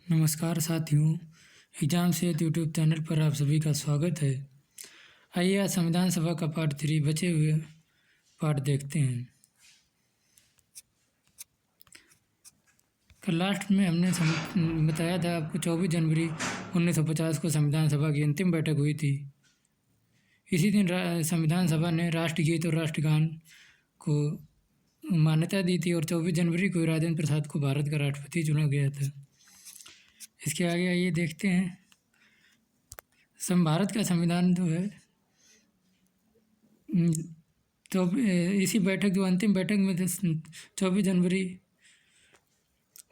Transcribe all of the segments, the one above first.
नमस्कार साथियों, एग्जाम सेहत यूट्यूब चैनल पर आप सभी का स्वागत है। आइए आज संविधान सभा का पार्ट 3 बचे हुए पार्ट देखते हैं। कल लास्ट में हमने बताया था आपको 24 जनवरी 1950 को संविधान सभा की अंतिम बैठक हुई थी। इसी दिन संविधान सभा ने राष्ट्रगीत और राष्ट्रगान को मान्यता दी थी और 24 जनवरी को राजेंद्र प्रसाद को भारत का राष्ट्रपति चुना गया था। इसके आगे आइए देखते हैं। भारत का संविधान जो है तो इसी बैठक जो अंतिम बैठक में 24 जनवरी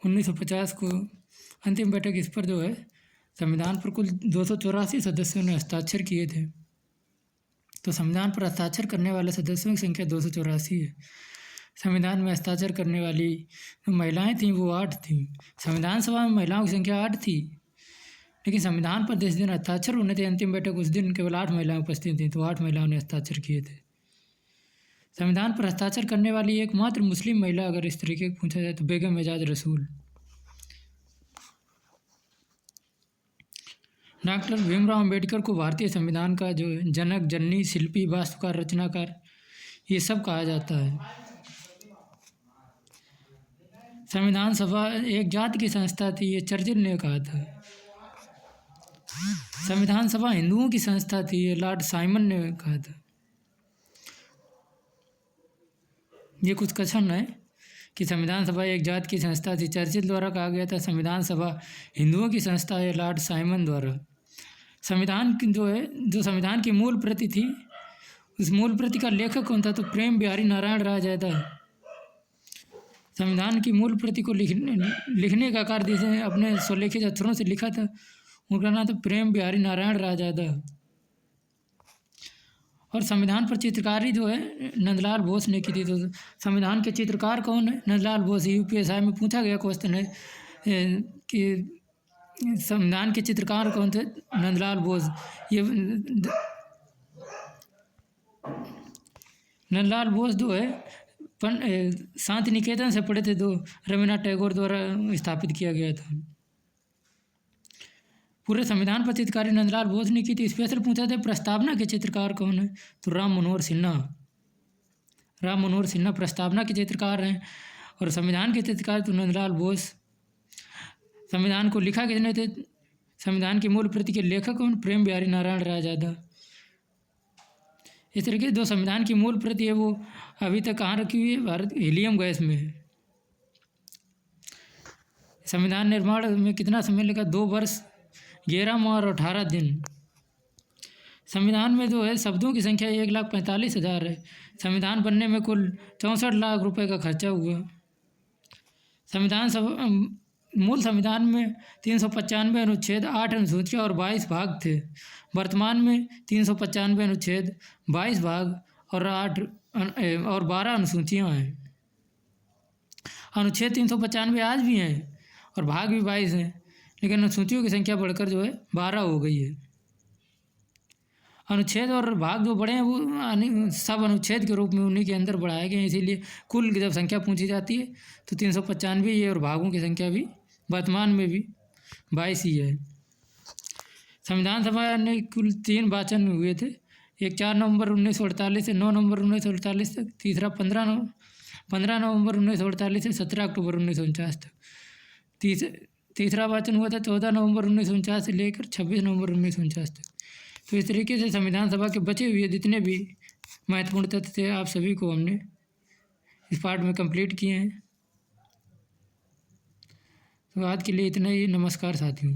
1950 को अंतिम बैठक, इस पर जो है संविधान पर कुल 284 सदस्यों ने हस्ताक्षर किए थे। तो संविधान पर हस्ताक्षर करने वाले सदस्यों की संख्या 284 है। संविधान में हस्ताक्षर करने वाली जो महिलाएं थीं वो 8 थीं। संविधान सभा में महिलाओं की संख्या 8 थी, लेकिन संविधान पर जिस दिन हस्ताक्षर होने थे अंतिम बैठक, उस दिन केवल 8 महिलाएं उपस्थित थीं, तो 8 महिलाओं ने हस्ताक्षर किए थे। संविधान पर हस्ताक्षर करने वाली एकमात्र मुस्लिम महिला अगर इस तरीके से पूछा जाए तो बेगम एजाज रसूल। डॉक्टर भीमराव अंबेडकर को भारतीय संविधान का जो जनक, जननी, शिल्पी, वास्तुकार, रचनाकार ये सब कहा जाता है। संविधान सभा एक जाति की संस्था थी, ये चर्चिल ने कहा था। संविधान सभा हिंदुओं की संस्था थी, ये लॉर्ड साइमन ने कहा था। ये कुछ कथन है कि संविधान सभा एक जाति की संस्था थी, चर्चिल द्वारा कहा गया था। संविधान सभा हिंदुओं की संस्था है, लॉर्ड साइमन द्वारा। संविधान की जो संविधान की मूल प्रति थी, उस मूल प्रति का लेखक कौन था? तो प्रेम बिहारी नारायण राय था। संविधान की मूल प्रति को लिखने का कार्य जिसने अपने स्वलिखित अक्षरों से लिखा था, उनका नाम था प्रेम बिहारी नारायण राय था। और संविधान पर चित्रकारी जो है नंदलाल बोस ने की थी। तो संविधान के चित्रकार कौन है? नंदलाल बोस। यूपीएसआई में पूछा गया क्वेश्चन है कि संविधान के चित्रकार कौन थे? नंदलाल बोस। ये नंदलाल बोस जो है शांति निकेतन से पढ़े थे, जो रविन्द्रनाथ टैगोर द्वारा स्थापित किया गया था। पूरे संविधान पर चित्रकारी नंदलाल बोस ने की थी। स्पेशल पूछा था प्रस्तावना के चित्रकार कौन है? तो राम मनोहर सिन्हा। राम मनोहर सिन्हा प्रस्तावना के चित्रकार हैं और संविधान के चित्रकार तो नंदलाल बोस। संविधान को लिखा किसने थे? संविधान की मूल प्रति के लेखक कौन? प्रेम बिहारी नारायण राय। इस तरीके जो संविधान की मूल प्रति है वो अभी तक कहाँ रखी हुई है? भारत हीलियम गैस में है। संविधान निर्माण में कितना समय लगा? 2 वर्ष 11 माह और 18 दिन। संविधान में जो है शब्दों की संख्या 1,45,000 है। संविधान बनने में कुल 64 लाख रुपए का खर्चा हुआ। मूल संविधान में 395 अनुच्छेद, 8 अनुसूचियाँ और 22 भाग थे। वर्तमान में 395 अनुच्छेद, 22 भाग और 12 अनुसूचियाँ हैं। अनुच्छेद 395 आज भी हैं और भाग भी 22 हैं, लेकिन अनुसूचियों की संख्या बढ़कर जो है 12 हो गई है। अनुच्छेद और भाग जो बढ़े हैं वो सब अनुच्छेद के रूप में उन्हीं के अंदर बढ़ाए गए हैं। इसीलिए कुल जब संख्या पूछी जाती है तो 395 ही है और भागों की संख्या भी वर्तमान में भी 22 ही है। संविधान सभा ने कुल 3 वाचन हुए थे। एक 4 नवंबर 1948 से 9 नवंबर 1948 तक, तीसरा 15 नवंबर 1948 से 17 अक्टूबर 1949 तक, तीसरा वाचन हुआ था 14 नवंबर 1949 से लेकर 26 नवंबर 1949 तक। तो इस तरीके से संविधान सभा के बचे हुए जितने भी महत्वपूर्ण तथ्य थे आप सभी को हमने इस पार्ट में कंप्लीट किए हैं। तो आज के लिए इतना ही। नमस्कार साथियों।